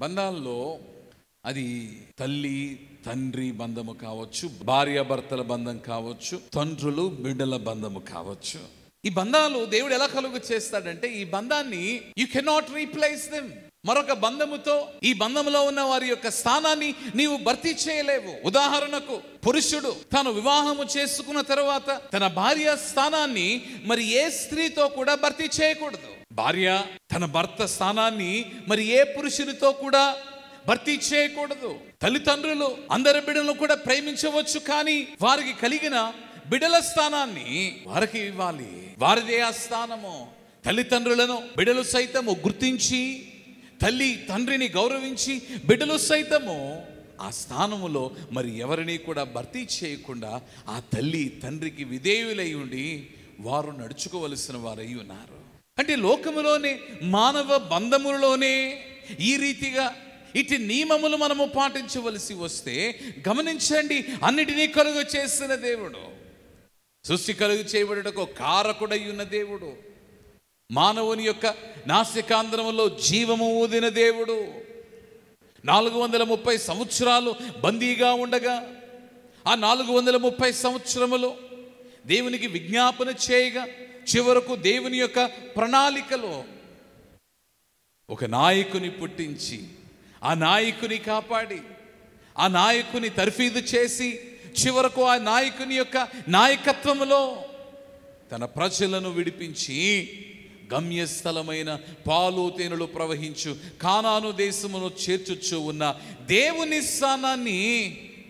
బంధాల్లో అది తల్లి తండ్రి బంధము కావచ్చు, భార్యాభర్తల బంధం కావచ్చు, తండ్రులు బిడ్డల బంధము కావచ్చు. ఈ బంధాలు దేవుడు ఎలా కలుగు చేస్తాడంటే, ఈ బంధాన్ని యు కెనాట్ రీప్లేస్ దెమ్. మరొక బంధముతో ఈ బంధంలో ఉన్న వారి యొక్క స్థానాన్ని నీవు భర్తీ చేయలేవు. ఉదాహరణకు, పురుషుడు తాను వివాహము చేసుకున్న తర్వాత తన భార్య స్థానాన్ని మరి ఏ స్త్రీతో కూడా భర్తీ చేయకూడదు. భార్య తన భర్త స్థానాన్ని మరి ఏ పురుషునితో కూడా భర్తీ చేయకూడదు. తల్లిదండ్రులు అందరి బిడ్డలను కూడా ప్రేమించవచ్చు, కానీ వారికి కలిగిన బిడ్డల స్థానాన్ని వారికి ఇవ్వాలి. వారిదే ఆ స్థానము. తల్లిదండ్రులను బిడ్డలు సైతము గుర్తించి, తల్లి తండ్రిని గౌరవించి బిడ్డలు సైతము ఆ స్థానములో మరి ఎవరిని కూడా భర్తీ చేయకుండా ఆ తల్లి తండ్రికి విధేయులై ఉండి వారు నడుచుకోవలసిన వారై ఉన్నారు. అంటే లోకములోనే, మానవ బంధములలోనే ఈ రీతిగా ఇటు నియమములు మనము పాటించవలసి వస్తే, గమనించండి, అన్నిటినీ కలుగు చేసిన దేవుడు, సృష్టి కలుగు చేయబడుటకు కారకుడై ఉన్న దేవుడు, మానవుని యొక్క నాసికాంధ్రములో జీవము ఊదిన దేవుడు, 430 సంవత్సరాలు బందీగా ఉండగా ఆ 430 సంవత్సరములు దేవునికి విజ్ఞాపన చేయగా చివరకు దేవుని యొక్క ప్రణాళికలో ఒక నాయకుని పుట్టించి ఆ నాయకుని కాపాడి ఆ నాయకుని తర్ఫీదు చేసి చివరకు ఆ నాయకుని యొక్క నాయకత్వములో తన ప్రజలను విడిపించి గమ్యస్థలమైన పాలు తేనెలు ప్రవహించు కానాను దేశమును చేర్చుచూ ఉన్న దేవుని స్థానాన్ని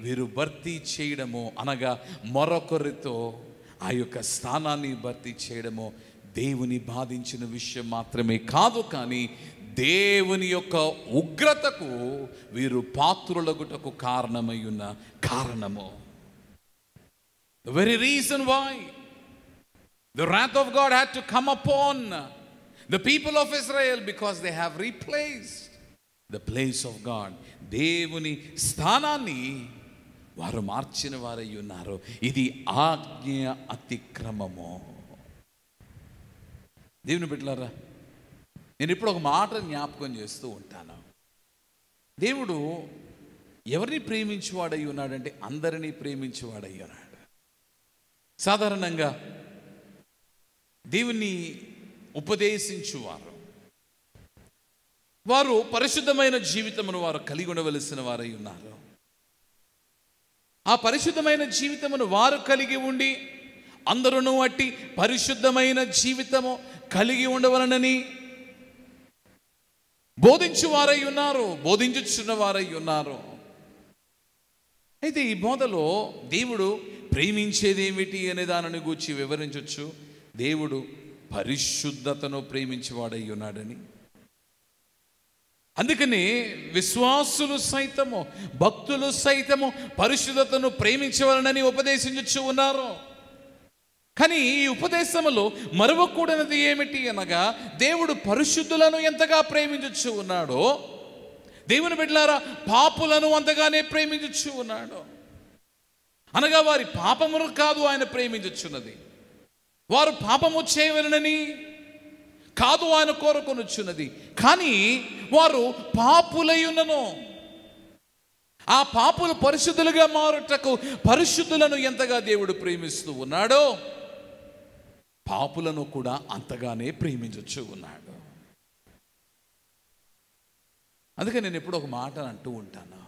వీరు భర్తీ చేయడము, అనగా మరొకరితో ఆ యొక్క స్థానాన్ని భర్తీ చేయడము దేవుని బాధించిన విషయం మాత్రమే కాదు, కానీ దేవుని యొక్క ఉగ్రతకు వీరు పాత్రులగుటకు కారణమై ఉన్న కారణము. The very reason why the wrath of God had to come upon the people of Israel, because they have replaced the place of God. దేవుని స్థానాన్ని వారు మార్చిన వారై ఉన్నారు. ఇది ఆజ్ఞ అతిక్రమము. దేవుని బిడ్డలారా, నేను ఇప్పుడు ఒక మాట జ్ఞాపకం చేస్తూ ఉంటాను. దేవుడు ఎవరిని ప్రేమించేవాడై ఉన్నాడంటే అందరినీ ప్రేమించేవాడై ఉన్నాడు. సాధారణంగా దేవుని ఉపదేశించువారు, వారు పరిశుద్ధమైన జీవితమును వారు కలిగి ఉండవలసిన వారై ఉన్నారు. ఆ పరిశుద్ధమైన జీవితమును వారు కలిగి ఉండి అందరూ అట్టి పరిశుద్ధమైన జీవితము కలిగి ఉండవలనని బోధించువారై ఉన్నారు, బోధించుచున్న వారై ఉన్నారు. అయితే ఈ బోధలో దేవుడు ప్రేమించేదేమిటి అనే దానిని గూర్చి వివరించవచ్చు. దేవుడు పరిశుద్ధతను ప్రేమించేవాడై ఉన్నాడని, అందుకని విశ్వాసులు సైతము, భక్తులు సైతము పరిశుద్ధతను ప్రేమించవలనని ఉపదేశించు ఉన్నారు. కానీ ఈ ఉపదేశములో మరవకూడనిది ఏమిటి అనగా, దేవుడు పరిశుద్ధులను ఎంతగా ప్రేమించు ఉన్నాడో దేవుని బిడ్డలారా పాపులను అంతగానే ప్రేమించు ఉన్నాడు. అనగా వారి పాపమును కాదు ఆయన ప్రేమించుచున్నది, వారు పాపము చేయవలనని కాదు ఆయన కోరుకొనుచున్నది, కానీ వారు పాపులయున్నను ఆ పాపులు పరిశుద్ధులుగా మారుటకు పరిశుద్ధులను ఎంతగా దేవుడు ప్రేమిస్తూ ఉన్నాడో పాపులను కూడా అంతగానే ప్రేమించు ఉన్నాడు. అందుకే నేను ఎప్పుడు ఒక మాట అంటూ ఉంటాను,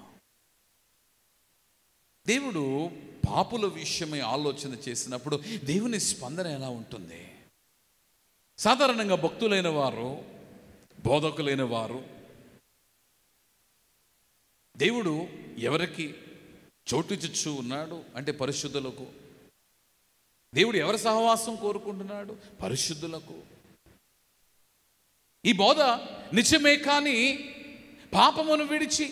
దేవుడు పాపుల విషయమై ఆలోచన చేసినప్పుడు దేవుని స్పందన ఎలా ఉంటుంది? సాధారణంగా భక్తులైన వారు, బోధకులైన వారు, దేవుడు ఎవరికి చోటిచ్చు ఉన్నాడు అంటే పరిశుద్ధులకు. దేవుడు ఎవరి సహవాసం కోరుకుంటున్నాడు? పరిశుద్ధులకు. ఈ బోధ నిజమే, కానీ పాపమును విడిచి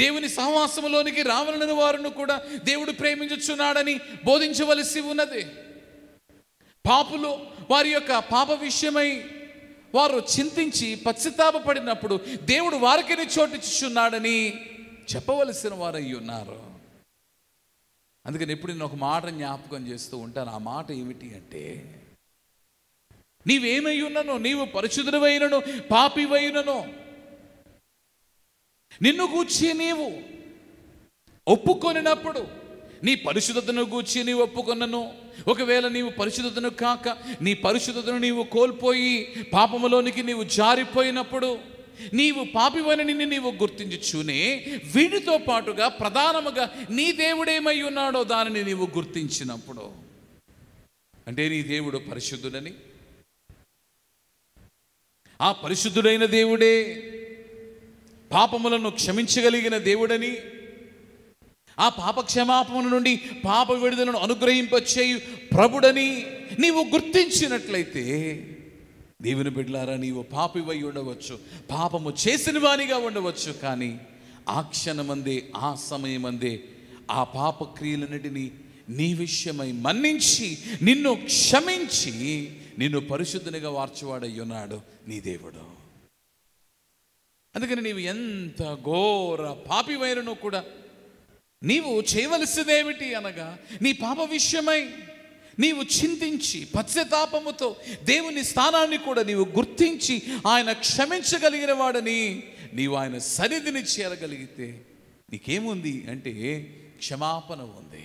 దేవుని సహవాసములోనికి రావాలని వారిని కూడా దేవుడు ప్రేమించుచున్నాడని బోధించవలసి ఉన్నది. పాపులు వారి యొక్క పాప విషయమై వారు చింతించి పశ్చాత్తాపపడినప్పుడు దేవుడు వారికి చోటిచ్చుచున్నాడని చెప్పవలసిన వారై ఉన్నారు. అందుకని ఎప్పుడు నేను ఒక మాట జ్ఞాపకం చేస్తూ ఉంటాను. ఆ మాట ఏమిటి అంటే, నీవేమై ఉన్ననో, నీవు పరిశుద్ధుడవైనను పాపివైనను నిన్ను గూర్చి నీవు ఒప్పుకొనినప్పుడు, నీ పరిశుద్ధతను గూర్చి నీవు ఒప్పుకొన్నను. ఒకవేళ నీవు పరిశుద్ధతను కాక నీ పరిశుద్ధతను నీవు కోల్పోయి పాపములోనికి నీవు జారిపోయినప్పుడు, నీవు పాపివని నిన్ను నీవు గుర్తించుచునే వీటితో పాటుగా ప్రధానముగా నీ దేవుడేమై ఉన్నాడో దానిని నీవు గుర్తించినప్పుడు, అంటే నీ దేవుడు పరిశుద్ధుడని, ఆ పరిశుద్ధుడైన దేవుడే పాపములను క్షమించగలిగిన దేవుడని, ఆ పాప క్షమాపణ నుండి పాప విడుదలను అనుగ్రహింపచేయు ప్రభుడని నీవు గుర్తించినట్లయితే, దేవుని బిడ్డలారా, నీవు పాపివై ఉండవచ్చు, పాపము చేసిన వానిగా ఉండవచ్చు, కానీ ఆ క్షణమందే, ఆ సమయమందే ఆ పాప క్రియలన్నిటినీ నీ విషయమై మన్నించి నిన్ను క్షమించి నిన్ను పరిశుద్ధునిగా మార్చువాడై ఉన్నాడు నీ దేవుడు. అందుకని నీవు ఎంత ఘోర పాపివైనను కూడా నీవు చేయవలసిందేమిటి అనగా, నీ పాప విషయమై నీవు చింతించి పశ్చాత్తాపముతో దేవుని స్థానాన్ని కూడా నీవు గుర్తించి ఆయన క్షమించగలిగిన వాడని నీవు ఆయన సన్నిధిని చేరగలిగితే నీకేముంది అంటే క్షమాపణ ఉంది.